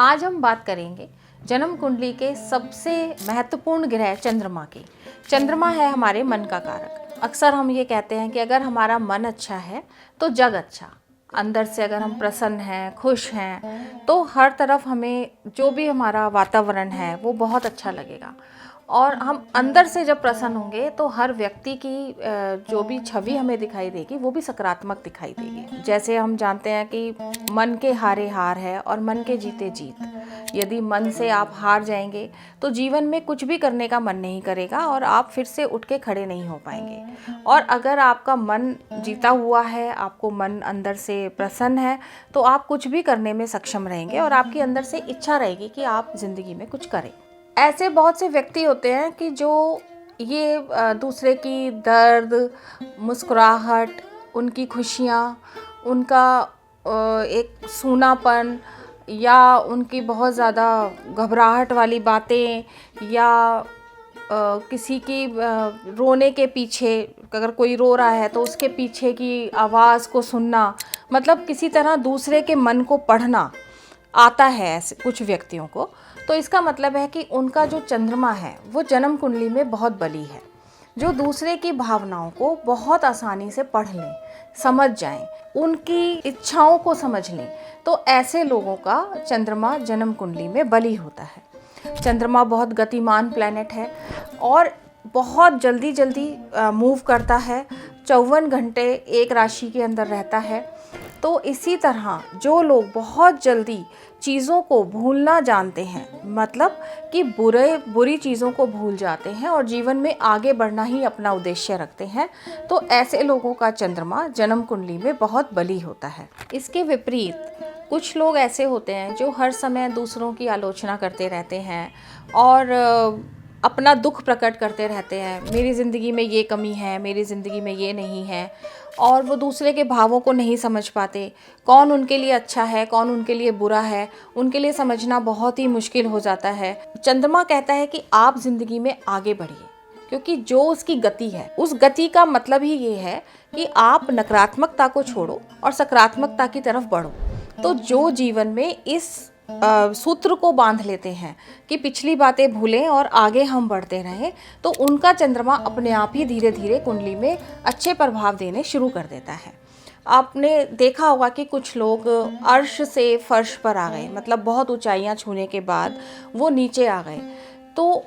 आज हम बात करेंगे जन्म कुंडली के सबसे महत्वपूर्ण ग्रह चंद्रमा की। चंद्रमा है हमारे मन का कारक। अक्सर हम ये कहते हैं कि अगर हमारा मन अच्छा है तो जग अच्छा। अंदर से अगर हम प्रसन्न हैं, खुश हैं, तो हर तरफ हमें जो भी हमारा वातावरण है वो बहुत अच्छा लगेगा। और हम अंदर से जब प्रसन्न होंगे तो हर व्यक्ति की जो भी छवि हमें दिखाई देगी वो भी सकारात्मक दिखाई देगी। जैसे हम जानते हैं कि मन के हारे हार है और मन के जीते जीत। यदि मन से आप हार जाएंगे तो जीवन में कुछ भी करने का मन नहीं करेगा और आप फिर से उठ के खड़े नहीं हो पाएंगे। और अगर आपका मन जीता हुआ है, आपको मन अंदर से प्रसन्न है, तो आप कुछ भी करने में सक्षम रहेंगे और आपकी अंदर से इच्छा रहेगी कि आप ज़िंदगी में कुछ करें। ऐसे बहुत से व्यक्ति होते हैं कि जो ये दूसरे की दर्द, मुस्कुराहट, उनकी खुशियाँ, उनका एक सूनापन या उनकी बहुत ज़्यादा घबराहट वाली बातें या किसी की रोने के पीछे, अगर कोई रो रहा है तो उसके पीछे की आवाज़ को सुनना, मतलब किसी तरह दूसरे के मन को पढ़ना आता है ऐसे कुछ व्यक्तियों को। तो इसका मतलब है कि उनका जो चंद्रमा है वो जन्म कुंडली में बहुत बली है, जो दूसरे की भावनाओं को बहुत आसानी से पढ़ लें, समझ जाएं, उनकी इच्छाओं को समझ लें। तो ऐसे लोगों का चंद्रमा जन्म कुंडली में बली होता है। चंद्रमा बहुत गतिमान प्लैनेट है और बहुत जल्दी जल्दी मूव करता है। 54 घंटे एक राशि के अंदर रहता है। तो इसी तरह जो लोग बहुत जल्दी चीज़ों को भूलना जानते हैं, मतलब कि बुरी चीज़ों को भूल जाते हैं और जीवन में आगे बढ़ना ही अपना उद्देश्य रखते हैं, तो ऐसे लोगों का चंद्रमा जन्म कुंडली में बहुत बली होता है। इसके विपरीत कुछ लोग ऐसे होते हैं जो हर समय दूसरों की आलोचना करते रहते हैं और अपना दुख प्रकट करते रहते हैं। मेरी ज़िंदगी में ये कमी है, मेरी ज़िंदगी में ये नहीं है, और वो दूसरे के भावों को नहीं समझ पाते। कौन उनके लिए अच्छा है, कौन उनके लिए बुरा है, उनके लिए समझना बहुत ही मुश्किल हो जाता है। चंद्रमा कहता है कि आप ज़िंदगी में आगे बढ़िए, क्योंकि जो उसकी गति है, उस गति का मतलब ही ये है कि आप नकारात्मकता को छोड़ो और सकारात्मकता की तरफ बढ़ो। तो जो जीवन में इस सूत्र को बांध लेते हैं कि पिछली बातें भूलें और आगे हम बढ़ते रहें, तो उनका चंद्रमा अपने आप ही धीरे धीरे कुंडली में अच्छे प्रभाव देने शुरू कर देता है। आपने देखा होगा कि कुछ लोग अर्श से फर्श पर आ गए, मतलब बहुत ऊंचाइयां छूने के बाद वो नीचे आ गए। तो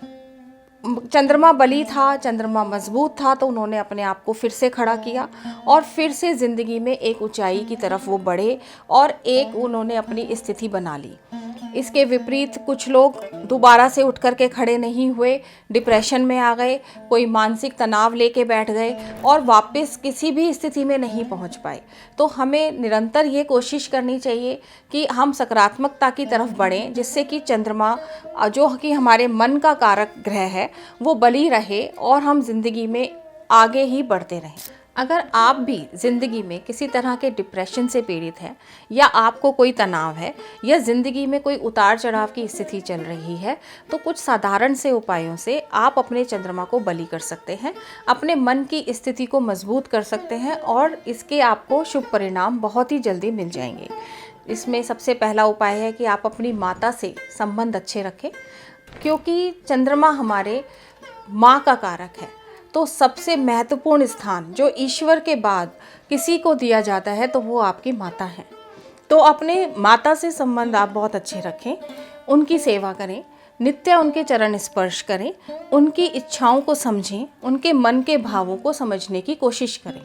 चंद्रमा बली था, चंद्रमा मजबूत था, तो उन्होंने अपने आप को फिर से खड़ा किया और फिर से ज़िंदगी में एक ऊंचाई की तरफ वो बढ़े और एक उन्होंने अपनी स्थिति बना ली। इसके विपरीत कुछ लोग दोबारा से उठ कर के खड़े नहीं हुए, डिप्रेशन में आ गए, कोई मानसिक तनाव लेके बैठ गए और वापस किसी भी स्थिति में नहीं पहुंच पाए। तो हमें निरंतर ये कोशिश करनी चाहिए कि हम सकारात्मकता की तरफ बढ़ें, जिससे कि चंद्रमा जो कि हमारे मन का कारक ग्रह है वो बली रहे और हम जिंदगी में आगे ही बढ़ते रहें। अगर आप भी ज़िंदगी में किसी तरह के डिप्रेशन से पीड़ित हैं या आपको कोई तनाव है या ज़िंदगी में कोई उतार चढ़ाव की स्थिति चल रही है, तो कुछ साधारण से उपायों से आप अपने चंद्रमा को बली कर सकते हैं, अपने मन की स्थिति को मजबूत कर सकते हैं और इसके आपको शुभ परिणाम बहुत ही जल्दी मिल जाएंगे। इसमें सबसे पहला उपाय है कि आप अपनी माता से संबंध अच्छे रखें, क्योंकि चंद्रमा हमारे माँ का कारक है। तो सबसे महत्वपूर्ण स्थान जो ईश्वर के बाद किसी को दिया जाता है तो वो आपकी माता है। तो अपने माता से संबंध आप बहुत अच्छे रखें, उनकी सेवा करें, नित्य उनके चरण स्पर्श करें, उनकी इच्छाओं को समझें, उनके मन के भावों को समझने की कोशिश करें।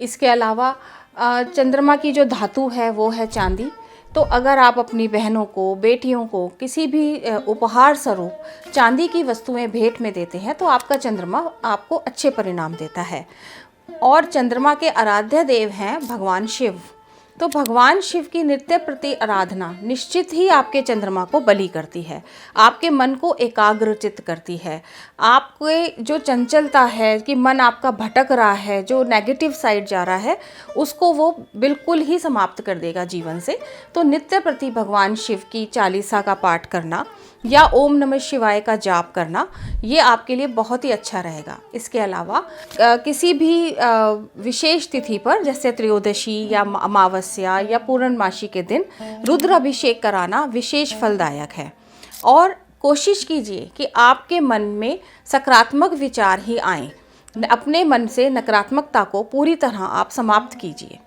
इसके अलावा चंद्रमा की जो धातु है वो है चांदी। तो अगर आप अपनी बहनों को, बेटियों को किसी भी उपहार स्वरूप चांदी की वस्तुएं भेंट में देते हैं तो आपका चंद्रमा आपको अच्छे परिणाम देता है। और चंद्रमा के आराध्य देव हैं भगवान शिव। तो भगवान शिव की नित्य प्रति आराधना निश्चित ही आपके चंद्रमा को बली करती है, आपके मन को एकाग्रचित करती है। आपके जो चंचलता है कि मन आपका भटक रहा है, जो नेगेटिव साइड जा रहा है, उसको वो बिल्कुल ही समाप्त कर देगा जीवन से। तो नित्य प्रति भगवान शिव की चालीसा का पाठ करना, या ओम नमः शिवाय का जाप करना, ये आपके लिए बहुत ही अच्छा रहेगा। इसके अलावा किसी भी विशेष तिथि पर जैसे त्रयोदशी या अमावस्या या पूर्णमासी के दिन रुद्र अभिषेक कराना विशेष फलदायक है। और कोशिश कीजिए कि आपके मन में सकारात्मक विचार ही आएँ। अपने मन से नकारात्मकता को पूरी तरह आप समाप्त कीजिए।